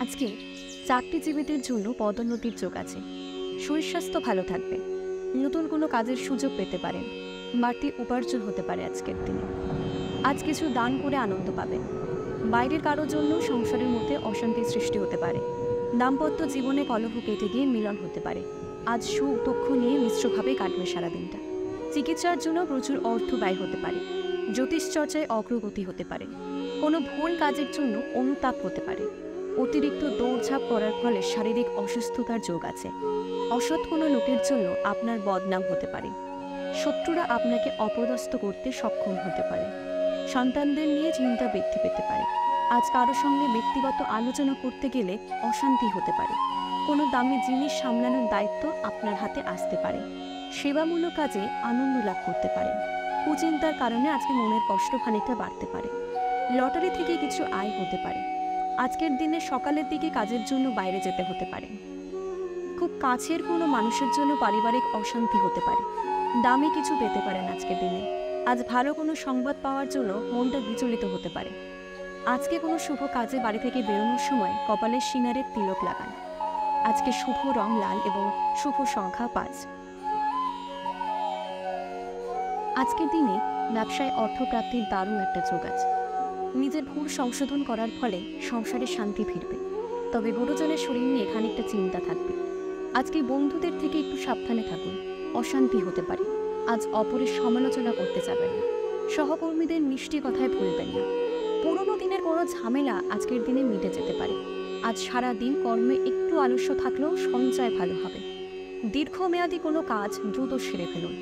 আজকে চাকরিজীবীদের জন্য পদোন্নতির যোগ আছে। শরীর স্বাস্থ্য ভালো থাকবে। নতুন কোনো কাজের সুযোগ পেতে পারেন। বাড়তি উপার্জন হতে পারে আজকের দিনে। আজ কিছু দান করে আনন্দ পাবেন। বাইরের কারোর জন্য সংসারের মধ্যে অশান্তির সৃষ্টি হতে পারে। দাম্পত্য জীবনে কলহ কেটে গিয়ে মিলন হতে পারে। আজ সুখ দুঃখ নিয়ে মিশ্রভাবে কাটবে সারাদিনটা। চিকিৎসার জন্য প্রচুর অর্থ ব্যয় হতে পারে। জ্যোতিষ চর্চায় অগ্রগতি হতে পারে। কোনো ভুল কাজের জন্য অনুতাপ হতে পারে। অতিরিক্ত দৌড়ঝাঁপ করার ফলে শারীরিক অসুস্থতার যোগ আছে। অসৎ কোনো লোকের জন্য আপনার বদনাম হতে পারে। শত্রুরা আপনাকে অপদস্থ করতে সক্ষম হতে পারে। সন্তানদের নিয়ে চিন্তা বৃদ্ধি পেতে পারে। আজ কারো সঙ্গে ব্যক্তিগত আলোচনা করতে গেলে অশান্তি হতে পারে। কোনো দামি জিনিস সামলানোর দায়িত্ব আপনার হাতে আসতে পারে। সেবামূলক কাজে আনন্দ লাভ করতে পারেন। কুচিন্তার কারণে আজকে মনের কষ্ট খানিকটা বাড়তে পারে। লটারি থেকে কিছু আয় হতে পারে। আজকের দিনে সকালের দিকে কাজের জন্য বাইরে যেতে হতে পারে। খুব কাছের কোনো মানুষের জন্য পারিবারিক অশান্তি হতে পারে। দামি কিছু পেতে পারেন আজকের দিনে। আজ ভালো কোনো সংবাদ পাওয়ার জন্য মনটা বিচলিত হতে পারে। আজকে কোনো শুভ কাজে বাড়ি থেকে বেরোনোর সময় কপালে সিনারের তিলক লাগান। আজকে শুভ রং লাল এবং শুভ সংখ্যা 5। আজকের দিনে ব্যবসায় অর্থপ্রাপ্তির দারুণ একটা যোগ আছে। নিজের ভুল সংশোধন করার ফলে সংসারে শান্তি ফিরবে। তবে গুরুজনের শরীর নিয়ে খানিকটা চিন্তা থাকবে। আজকে বন্ধুদের থেকে একটু সাবধানে থাকুন। অশান্তি হতে পারে। আজ অপরের সমালোচনা করতে যাবেন না। সহকর্মীদের মিষ্টি কথায় ভুলবেন না। পুরোনো দিনের কোনো ঝামেলা আজকের দিনে মিটে যেতে পারে। আজ সারা দিন কর্মে একটু আলস্য থাকলেও সঞ্চয় ভালো হবে। দীর্ঘমেয়াদী কোনো কাজ দ্রুত সেরে ফেলুন।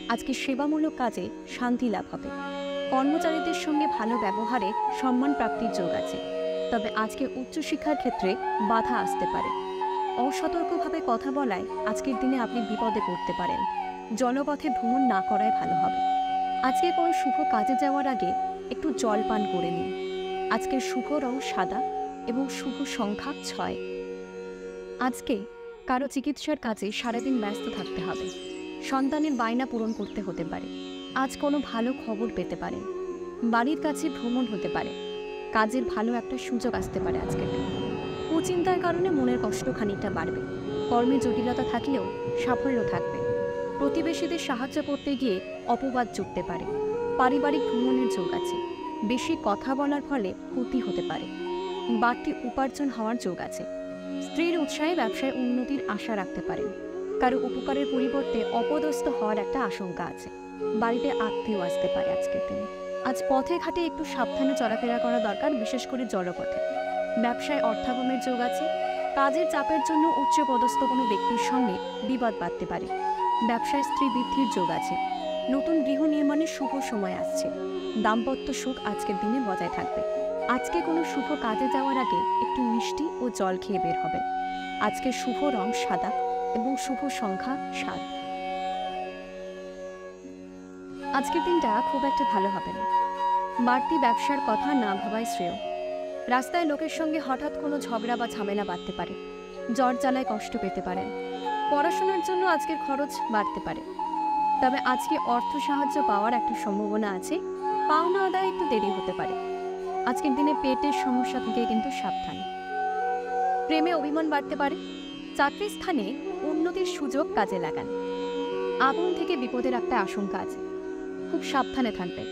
আজকে সেবামূলক কাজে শান্তি লাভ হবে। কর্মচারীদের সঙ্গে ভালো ব্যবহারে সম্মান প্রাপ্তির যোগ আছে। তবে আজকে উচ্চশিক্ষার ক্ষেত্রে বাধা আসতে পারে। অসতর্কভাবে কথা বলায় আজকের দিনে আপনি বিপদে পড়তে পারেন। জলপথে ভ্রমণ না করাই ভালো হবে। আজকে কোনো শুভ কাজে যাওয়ার আগে একটু জল পান করে নিন। আজকের শুভ রং সাদা এবং শুভ সংখ্যা 6। আজকে কারো চিকিৎসার কাজে সারাদিন ব্যস্ত থাকতে হবে। সন্তানের বায়না পূরণ করতে হতে পারে। আজ কোনো ভালো খবর পেতে পারেন। বাড়ির কাছে ভ্রমণ হতে পারে। কাজের ভালো একটা সুযোগ আসতে পারে আজকের দিনে। কুচিন্তার কারণে মনের কষ্ট খানিকটা বাড়বে। কর্মে জটিলতা থাকলেও সাফল্য থাকবে। প্রতিবেশীদের সাহায্য করতে গিয়ে অপবাদ জুটতে পারে। পারিবারিক ভ্রমণের যোগ আছে। বেশি কথা বলার ফলে ক্ষতি হতে পারে। বাড়তি উপার্জন হওয়ার যোগ আছে। স্ত্রীর উৎসাহে ব্যবসায় উন্নতির আশা রাখতে পারেন। কারো উপকারের পরিবর্তে অপদস্থ হওয়ার একটা আশঙ্কা আছে। বাড়িতে আত্মীয় আসতে পারে আজকের দিনে। আজ পথে ঘাটে একটু সাবধানে চলাফেরা করা দরকার, বিশেষ করে জলপথে। ব্যবসায় অর্থাগমের যোগ আছে। কাজের চাপের জন্য উচ্চপদস্থ কোনো ব্যক্তির সঙ্গে বিবাদ বাঁধতে পারে। ব্যবসায় স্ত্রী বৃদ্ধির যোগ আছে। নতুন গৃহ নির্মাণের শুভ সময় আসছে। দাম্পত্য সুখ আজকের দিনে বজায় থাকবে। আজকে কোনো শুভ কাজে যাওয়ার আগে একটু মিষ্টি ও জল খেয়ে বের হবে। আজকে শুভ রং সাদা এবং শুভ সংখ্যা 7। আজকের দিনটা খুব একটা ভালো হবে না। বাড়তি ব্যবসার কথা না ভাবাই শ্রেয়। রাস্তায় লোকের সঙ্গে হঠাৎ কোনো ঝগড়া বা ঝামেলা বাঁধতে পারে। জ্বর জ্বালায় কষ্ট পেতে পারেন। পড়াশোনার জন্য আজকের খরচ বাড়তে পারে। তবে আজকে অর্থ সাহায্য পাওয়ার একটা সম্ভাবনা আছে। পাওনা আদায় একটু দেরি হতে পারে। আজকের দিনে পেটের সমস্যা থেকে কিন্তু সাবধান। প্রেমে অভিমান বাড়তে পারে। চাকরির স্থানে উন্নতির সুযোগ কাজে লাগান। আগুন থেকে বিপদের একটা আশঙ্কা আছে। খুব সাবধানে থাকবেন।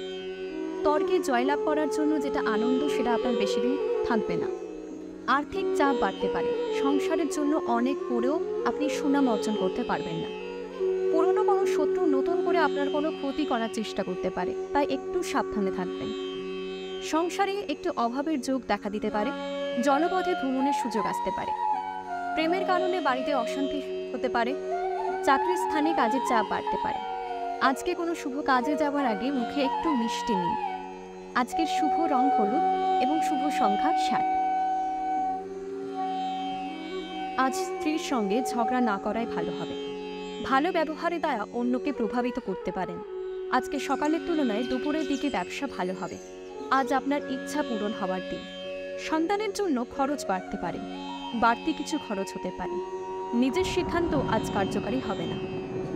তর্কে জয়লাভ করার জন্য যেটা আনন্দ, সেটা আপনার বেশি দিন থাকবে না। আর্থিক চাপ বাড়তে পারে। সংসারের জন্য অনেক করেও আপনি সুনাম অর্জন করতে পারবেন না। পুরনো কোনো শত্রু নতুন করে আপনার কোনো ক্ষতি করার চেষ্টা করতে পারে, তাই একটু সাবধানে থাকবেন। সংসারে একটু অভাবের যোগ দেখা দিতে পারে। জলপথে ভ্রমণের সুযোগ আসতে পারে। প্রেমের কারণে বাড়িতে অশান্তি হতে পারে। চাকরির স্থানে কাজের চাপ বাড়তে পারে। আজকে কোনো শুভ কাজে যাওয়ার আগে মুখে একটু মিষ্টি নিন। আজকের শুভ রং হলুদ এবং শুভ সংখ্যা 7। আজ স্ত্রীর সঙ্গে ঝগড়া না করাই ভালো হবে। ভালো ব্যবহারের দ্বারা অন্যকে প্রভাবিত করতে পারেন। আজকে সকালের তুলনায় দুপুরের দিকে ব্যবসা ভালো হবে। আজ আপনার ইচ্ছা পূরণ হওয়ার দিন। সন্তানের জন্য খরচ বাড়তে পারে। বাড়তি কিছু খরচ হতে পারে। নিজের সিদ্ধান্ত আজ কার্যকারী হবে না।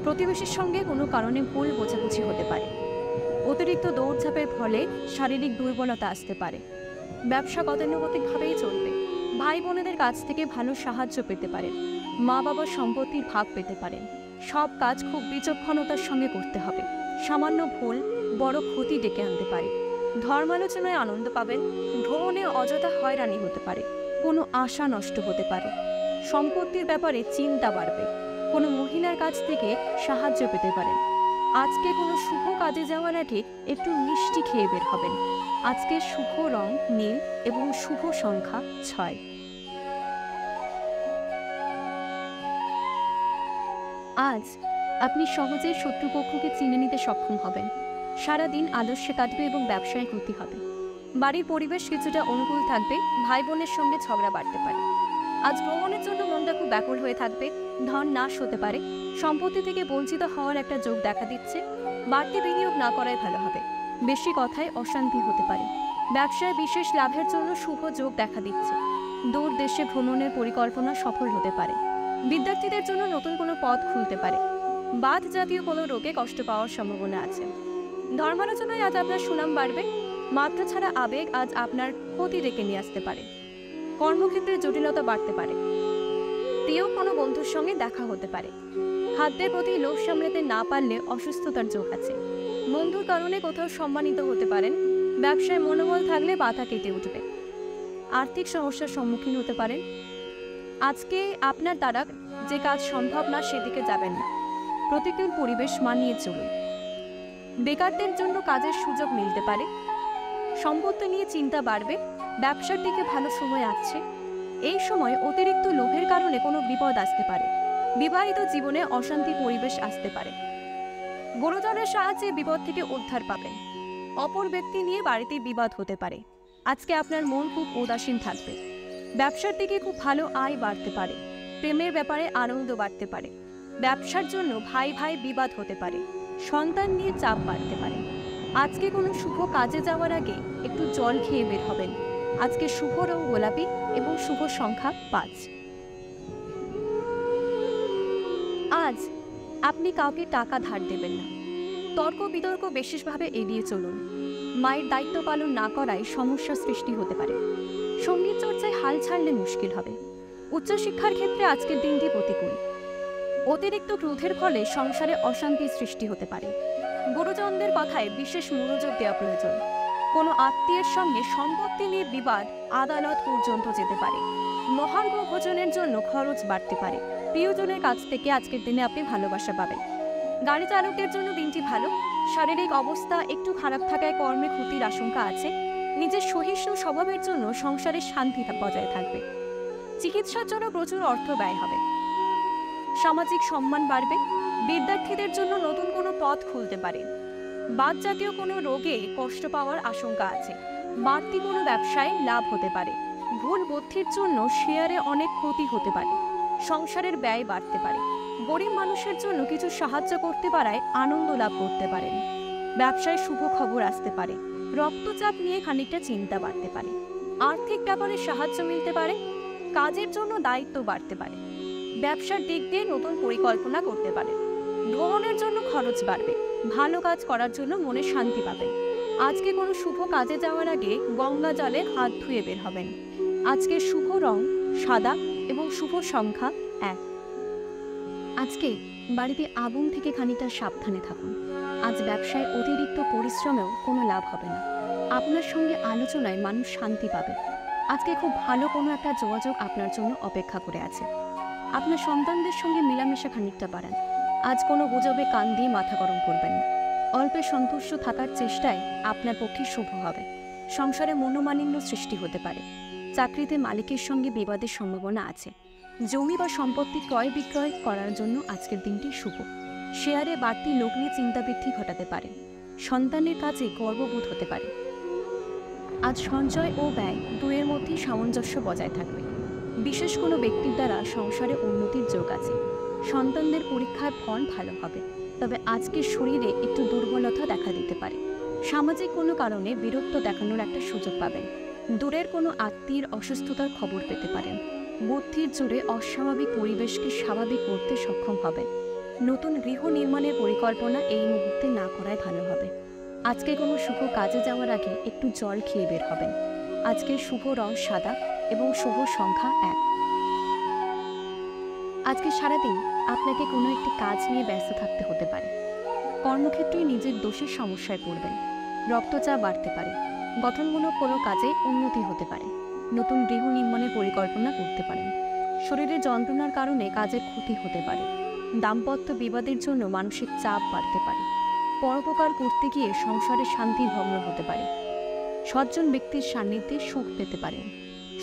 প্রতিবেশীর সঙ্গে কোনো কারণে ভুল বোঝাবুঝি হতে পারে। অতিরিক্ত দৌড়ঝাঁপের ফলে শারীরিক দুর্বলতা আসতে পারে। ব্যবসা গতানুগতিকভাবেই চলবে। ভাই ভাই বোনেদের কাছ থেকে ভালো সাহায্য পেতে পারেন। মা বাবার সম্পত্তির ভাগ পেতে পারেন। সব কাজ খুব বিচক্ষণতার সঙ্গে করতে হবে। সামান্য ভুল বড় ক্ষতি ডেকে আনতে পারে। ধর্মালোচনায় আনন্দ পাবেন। ভ্রমণে অযথা হয়রানি হতে পারে। কোনো আশা নষ্ট হতে পারে। সম্পত্তির ব্যাপারে চিন্তা বাড়বে। কোনো মহিলার কাছ থেকে সাহায্য পেতে পারেন। আজকে কোনো শুভ কাজে যাওয়ার আগে একটু মিষ্টি খেয়ে বের হবেন। আজকে শুভ রং নীল এবং শুভ সংখ্যা 6। আজ আপনি সহজেই শত্রুপক্ষকে চিনে নিতে সক্ষম হবেন। সারাদিন আদর্শে কাটবে এবং ব্যবসায় ক্ষতি হবে। বাড়ির পরিবেশ কিছুটা অনুকূল থাকবে। ভাই বোনের সঙ্গে ঝগড়া বাড়তে পারে। আজ ভ্রমণের জন্য মনটা খুব ব্যাকুল হয়ে থাকবে। ধন নাশ হতে পারে। সম্পত্তি থেকে বঞ্চিত হওয়ার একটা যোগ দেখা দিচ্ছে। বাড়তি বিনিয়োগ না করাই ভালো হবে। বেশি কথায় অশান্তি হতে পারে। ব্যবসায় বিশেষ লাভের জন্য শুভ যোগ দেখা দিচ্ছে। দূর দেশে ভ্রমণের পরিকল্পনা সফল হতে পারে। বিদ্যার্থীদের জন্য নতুন কোনো পথ খুলতে পারে। বাত জাতীয় কোনো রোগে কষ্ট পাওয়ার সম্ভাবনা আছে। ধর্মালোচনায় আজ আপনার সুনাম বাড়বে। মাত্রা ছাড়া আবেগ আজ আপনার ক্ষতি ডেকে নিয়ে আসতে পারে। কর্মক্ষেত্রে জটিলতা বাড়তে পারে। প্রিয় কোনো বন্ধুর সঙ্গে দেখা হতে পারে। খাদ্যের প্রতি লোভ সামলাতে না পারলে অসুস্থতার যোগ আছে। বন্ধুর কারণে কোথাও সম্মানিত হতে পারেন। ব্যবসায় মনোবল থাকলে বাধা কেটে উঠবে। আর্থিক সমস্যার সম্মুখীন হতে পারেন। আজকে আপনার দ্বারা যে কাজ সম্ভব না সেদিকে যাবেন না। প্রতিকূল পরিবেশ মানিয়ে চলুন। বেকারদের জন্য কাজের সুযোগ মিলতে পারে। সম্পত্তি নিয়ে চিন্তা বাড়বে। ব্যবসার দিকে ভালো সময় আসছে। এই সময় অতিরিক্ত লোভের কারণে কোনো বিপদ আসতে পারে। বিবাহিত জীবনে অশান্তি পরিবেশ আসতে পারে। গুরুজনের সাহায্যে বিপদ থেকে উদ্ধার পাবেন। অপর ব্যক্তি নিয়ে বাড়িতে বিবাদ হতে পারে। আজকে আপনার মন খুব উদাসীন থাকবে। ব্যবসার দিকে খুব ভালো আয় বাড়তে পারে। প্রেমের ব্যাপারে আনন্দ বাড়তে পারে। ব্যবসার জন্য ভাই ভাই বিবাদ হতে পারে। সন্তান নিয়ে চাপ বাড়তে পারে। আজকে কোনো শুভ কাজে যাওয়ার আগে একটু জল খেয়ে বের হবেন। আজকে শুভ রং গোলাপি এবং শুভ সংখ্যা 5। আজ আপনি কাউকে টাকা ধার দেবেন না। তর্ক বিতর্ক বিশেষভাবে এড়িয়ে চলুন। মায়ের দায়িত্ব পালন না করায় সমস্যা সৃষ্টি হতে পারে। সঙ্গীত চর্চায় হাল ছাড়লে মুশকিল হবে। উচ্চশিক্ষার ক্ষেত্রে আজকের দিনটি প্রতিকূল। অতিরিক্ত ক্রোধের ফলে সংসারে অশান্তি সৃষ্টি হতে পারে। গুরুজনদের কথায় বিশেষ মনোযোগ দেওয়া প্রয়োজন। কোনো আত্মীয়ের সঙ্গে সম্পত্তি নিয়ে বিবাদ আদালত পর্যন্ত যেতে পারে। মহার্ঘ ভোজনের জন্য খরচ বাড়তে পারে। প্রিয়জনের কাছ থেকে আজকের দিনে আপনি ভালোবাসা পাবেন। গাড়ি চালকদের জন্য দিনটি ভালো। শারীরিক অবস্থা একটু খারাপ থাকায় কর্মে ক্ষতির আশঙ্কা আছে। নিজের সহিষ্ণু স্বভাবের জন্য সংসারের শান্তি বজায় থাকবে। চিকিৎসার জন্য প্রচুর অর্থ ব্যয় হবে। সামাজিক সম্মান বাড়বে। বিদ্যার্থীদের জন্য নতুন কোনো পথ খুলতে পারে। বাত জাতীয় কোনো রোগে কষ্ট পাওয়ার আশঙ্কা আছে। বাড়তি কোনো ব্যবসায় লাভ হতে পারে। ভুল বুদ্ধির জন্য শেয়ারে অনেক ক্ষতি হতে পারে। সংসারের ব্যয় বাড়তে পারে। গরিব মানুষের জন্য কিছু সাহায্য করতে পারায় আনন্দ লাভ করতে পারেন। ব্যবসায় শুভ খবর আসতে পারে। রক্তচাপ নিয়ে খানিকটা চিন্তা বাড়তে পারে। আর্থিক ব্যাপারে সাহায্য মিলতে পারে। কাজের জন্য দায়িত্ব বাড়তে পারে। ব্যবসার দিক দিয়ে নতুন পরিকল্পনা করতে পারে। ভ্রমণের জন্য খরচ বাড়বে। ভালো কাজ করার জন্য মনে শান্তি পাবেন। আজকে কোনো শুভ কাজে যাওয়ার আগে গঙ্গা জলে হাত ধুয়ে বের হবেন। আজকে শুভ রং সাদা এবং শুভ সংখ্যা 1। আজকে বাড়িতে আগুন থেকে খানিকটা সাবধানে থাকুন। আজ ব্যবসায় অতিরিক্ত পরিশ্রমেও কোনো লাভ হবে না। আপনার সঙ্গে আলোচনায় মানুষ শান্তি পাবে। আজকে খুব ভালো কোনো একটা যোগাযোগ আপনার জন্য অপেক্ষা করে আছে। আপনার সন্তানদের সঙ্গে মেলামেশা খানিকটা বাড়ান। আজ কোনো গুজবে কান দিয়ে মাথা গরম করবেন না। অল্পে সন্তুষ্ট থাকার চেষ্টায় আপনার পক্ষে শুভ হবে। সংসারে মনোমালিন্য সৃষ্টি হতে পারে। চাকরিতে মালিকের সঙ্গে বিবাদের সম্ভাবনা আছে। জমি বা সম্পত্তি ক্রয় বিক্রয় করার জন্য আজকের দিনটি শুভ। শেয়ারে বাড়তি লোক নিয়ে চিন্তা বৃদ্ধি ঘটাতে পারে। সন্তানের কাছে গর্ববোধ হতে পারে। আজ সঞ্চয় ও ব্যয় দুয়ের মধ্যেই সামঞ্জস্য বজায় থাকবে। বিশেষ কোনো ব্যক্তির দ্বারা সংসারে উন্নতির যোগ আছে। সন্তানদের পরীক্ষায় ফল ভালো হবে। তবে আজকে শরীরে একটু দুর্বলতা দেখা দিতে পারে। সামাজিক কোনো কারণে বীরত্ব দেখানোর একটা সুযোগ পাবেন। দূরের কোনো আত্মীয়ের অসুস্থতার খবর পেতে পারেন। বুদ্ধির জোরে অস্বাভাবিক পরিবেশকে স্বাভাবিক করতে সক্ষম হবেন। নতুন গৃহ নির্মাণের পরিকল্পনা এই মুহূর্তে না করাই ভালো হবে। আজকে কোনো শুভ কাজে যাওয়ার আগে একটু জল খেয়ে বের হবেন। আজকের শুভ রং সাদা এবং শুভ সংখ্যা 1। আজকে সারাদিন আপনাকে কোনো একটি কাজ নিয়ে ব্যস্ত থাকতে হতে পারে। কর্মক্ষেত্রে নিজের দোষের সমস্যায় পড়বেন। রক্তচাপ বাড়তে পারে। গঠনমূলক কোনো কাজে উন্নতি হতে পারে। নতুন গৃহ নির্মাণের পরিকল্পনা করতে পারেন। শরীরে যন্ত্রণার কারণে কাজের ক্ষতি হতে পারে। দাম্পত্য বিবাদের জন্য মানসিক চাপ বাড়তে পারে। পরোপকার করতে গিয়ে সংসারের শান্তি ভগ্ন হতে পারে। সজ্জন ব্যক্তির সান্নিধ্যে সুখ পেতে পারেন।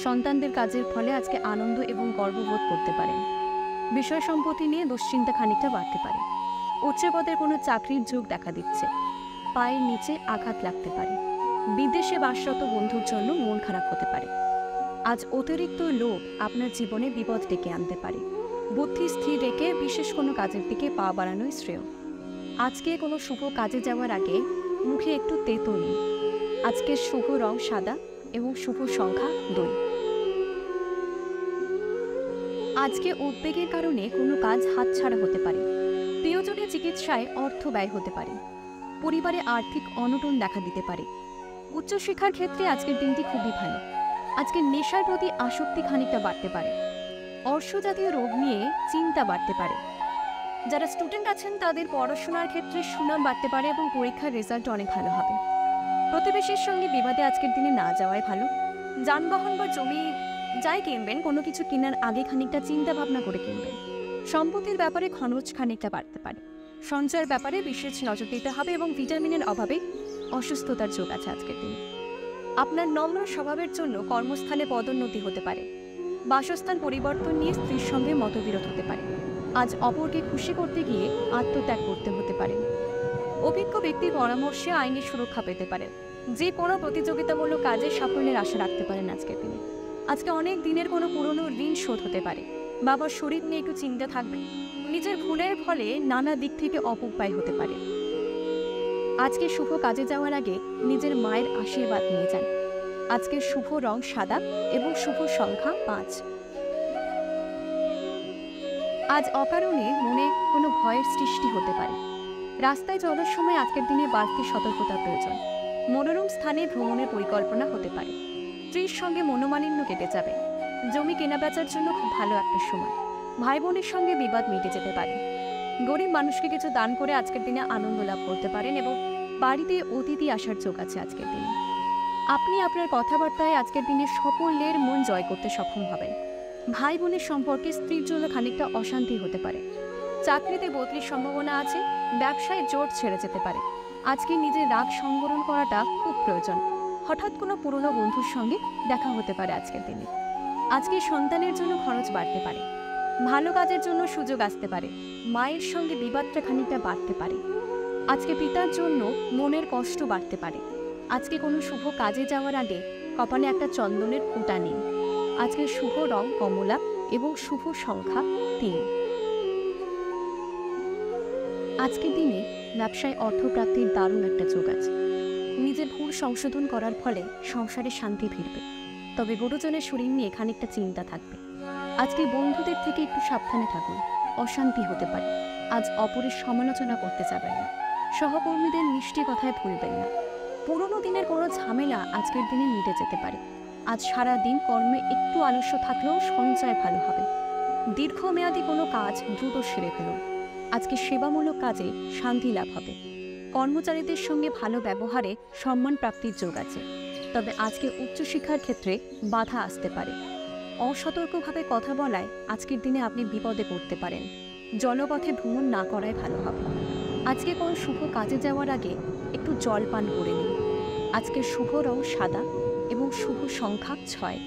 সন্তানদের কাজের ফলে আজকে আনন্দ এবং গর্ববোধ করতে পারেন। বিষয় সম্পত্তি নিয়ে দুশ্চিন্তা খানিকটা বাড়তে পারে। উচ্চ পদের কোনো চাকরির যোগ দেখা দিচ্ছে। পায়ের নিচে আঘাত লাগতে পারে। বিদেশে বাসরত বন্ধুর জন্য মন খারাপ হতে পারে। আজ অতিরিক্ত লোভ আপনার জীবনে বিপদ ডেকে আনতে পারে। বুদ্ধি স্থির রেখে বিশেষ কোনো কাজের দিকে পা বাড়ানোই শ্রেয়। আজকে কোনো শুভ কাজে যাওয়ার আগে মুখে একটু তেঁতো নিন। আজকের শুভ রং সাদা এবং শুভ সংখ্যা 2। আজকে উদ্বেগের কারণে কোনো কাজ হাতছাড়া হতে পারে। প্রিয়জনের চিকিৎসায় অর্থ ব্যয় হতে পারে। পরিবারে আর্থিক অনটন দেখা দিতে পারে। উচ্চশিক্ষার ক্ষেত্রে আজকের দিনটি খুবই ভালো। আজকে নেশার প্রতি আসক্তি খানিকটা বাড়তে পারে। অর্শজাতীয় রোগ নিয়ে চিন্তা বাড়তে পারে। যারা স্টুডেন্ট আছেন তাদের পড়াশোনার ক্ষেত্রে সুনাম বাড়তে পারে এবং পরীক্ষার রেজাল্ট অনেক ভালো হবে। প্রতিবেশীর সঙ্গে বিবাদে আজকের দিনে না যাওয়াই ভালো। যানবাহন বা জমি যাই কিনবেন, কোনো কিছু কেনার আগে খানিকটা চিন্তা ভাবনা করে কিনবেন। সম্পত্তির ব্যাপারে খরচ খানিকটা বাড়তে পারে। সঞ্চয়ের ব্যাপারে বিশেষ নজর দিতে হবে এবং ভিটামিনের অভাবে অসুস্থতার যোগ আছে আজকের দিনে। আপনার নম্র স্বভাবের জন্য কর্মস্থানে পদোন্নতি হতে পারে। বাসস্থান পরিবর্তন নিয়ে স্ত্রীর সঙ্গে মতবিরোধ হতে পারে। আজ অপরকে খুশি করতে গিয়ে আত্মত্যাগ করতে হতে পারে। অভিজ্ঞ ব্যক্তির পরামর্শে আইনি সুরক্ষা পেতে পারেন। যে কোনো প্রতিযোগিতামূলক কাজে সাফল্যের আশা রাখতে পারেন আজকের দিনে। আজকে অনেক দিনের কোনো পুরনো ঋণ শোধ হতে পারে। বাবার শরীর নিয়ে একটু চিন্তা থাকবে। নিজের ভুলের ফলে নানা দিক থেকে অপব্যয় হতে পারে। আজকে শুভ কাজে যাওয়ার আগে নিজের মায়ের আশীর্বাদ নিয়ে যান। আজকে শুভ রং সাদা এবং শুভ সংখ্যা 5। আজ অকারণে মনে কোনো ভয়ের সৃষ্টি হতে পারে। রাস্তায় চলার সময় আজকের দিনে বাড়তি সতর্কতা প্রয়োজন। মনোরম স্থানে ভ্রমণের পরিকল্পনা হতে পারে। স্ত্রীর সঙ্গে মনোমালিন্য কেটে যাবে। জমি কেনাবেচার জন্য খুব ভালো একটা সময়। ভাই বোনের সঙ্গে বিবাদ মিটে যেতে পারে। গরিব মানুষকে কিছু দান করে আজকের দিনে আনন্দ লাভ করতে পারেন এবং বাড়িতে অতিথি আসার যোগ আছে আজকের দিনে। আপনি আপনার কথাবার্তায় আজকের দিনে সকলের মন জয় করতে সক্ষম হবেন। ভাই বোনের সম্পর্কে স্ত্রীর জন্য খানিকটা অশান্তি হতে পারে। চাকরিতে বদলির সম্ভাবনা আছে। ব্যবসায় জোট ছেড়ে যেতে পারে। আজকে নিজের রাগ সংবরণ করাটা খুব প্রয়োজন। হঠাৎ কোনো পুরনো বন্ধুর সঙ্গে দেখা হতে পারে আজকের দিনে। আজকে সন্তানের জন্য খরচ বাড়তে পারে। ভালো কাজের জন্য সুযোগ আসতে পারে। মায়ের সঙ্গে বিবাদটা খানিকটা বাড়তে পারে। আজকে পিতার জন্য মনের কষ্ট বাড়তে পারে। আজকে কোনো শুভ কাজে যাওয়ার আগে কপালে একটা চন্দনের ফোঁটা নিন। আজকে শুভ রং কমলা এবং শুভ সংখ্যা 3। আজকের দিনে ব্যবসায় অর্থপ্রাপ্তির দারুণ একটা যোগ আছে। নিজের ভুল সংশোধন করার ফলে সংসারে শান্তি ফিরবে। তবে গুরুজনের শরীর নিয়ে খানিকটা চিন্তা থাকবে। আজকে বন্ধুদের থেকে একটু সাবধানে থাকুন। অশান্তি হতে পারে। আজ অপরের সমালোচনা করতে যাবেন না। সহকর্মীদের মিষ্টি কথায় ভুলবেন না। পুরনো দিনের কোনো ঝামেলা আজকের দিনে মিটে যেতে পারে। আজ সারা দিন কর্মে একটু আলস্য থাকলেও সঞ্চয় ভালো হবে। দীর্ঘমেয়াদী কোনো কাজ দ্রুত সেরে ফেলুন। আজকে সেবামূলক কাজে শান্তি লাভ হবে। কর্মচারীদের সঙ্গে ভালো ব্যবহারে সম্মান প্রাপ্তির যোগ আছে। তবে আজকে উচ্চশিক্ষার ক্ষেত্রে বাধা আসতে পারে। অসতর্কভাবে কথা বলায় আজকের দিনে আপনি বিপদে পড়তে পারেন। জলপথে ভ্রমণ না করাই ভালো হবে। আজকে কোনো শুভ কাজে যাওয়ার আগে একটু জল পান করে নিন। আজকে শুভ রং সাদা এবং শুভ সংখ্যা 6।